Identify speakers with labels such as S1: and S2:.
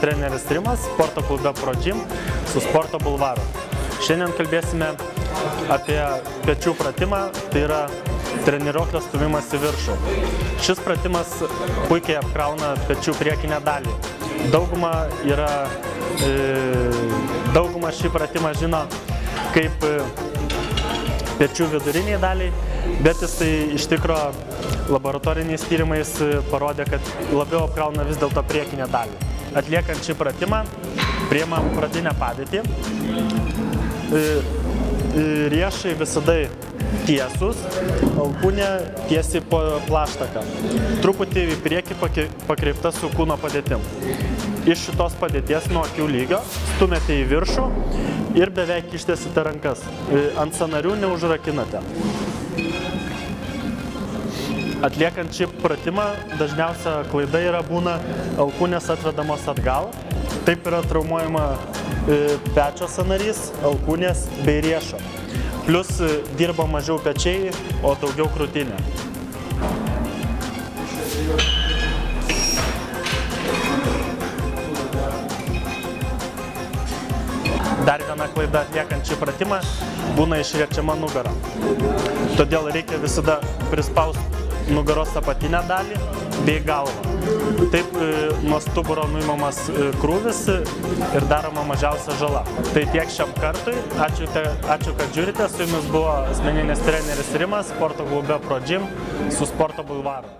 S1: treneris Rimas, sporto klube Pro Gym su sporto bulvaru. Šiandien kalbėsime apie pečių pratimą, tai yra treniruoklio stūmimas į viršų. Šis pratimas puikiai apkrauna pečių priekinę dalį. Dauguma šį pratimą žino kaip pečių viduriniai daliai, bet jis tai iš tikro laboratoriniais tyrimais parodė, kad labiau apkrauna vis dėlto priekinę dalį. Atliekant šį pratimą, priimam pradinę padėtį. Riešai visada tiesus, alkūnė tiesiai po plaštaką. Truputį į priekį pakreipta su kūno padėtim. Iš šitos padėties nuo akių lygio stumėte į viršų ir beveik ištiesite rankas. Ant sąnarių neužrakinate. Atliekant šį pratimą, dažniausia klaida būna alkūnės atvedamos atgal. Taip yra traumuojama pečio sąnarys, alkūnės bei riešo. Plius dirba mažiau pečiai, o daugiau krūtinė. Dar viena klaida atliekant šį pratimą būna išriečiama nugara. Todėl reikia visada prispausti nugaros apatinę dalį bei galvą. Taip nuo stuburo nuimamas krūvis ir daroma mažiausia žala. Tai tiek šiam kartui. Ačiū, kad žiūrite. Su jumis buvo asmeninis treneris Rimas, sporto klube Pro Gym su sporto bulvaru.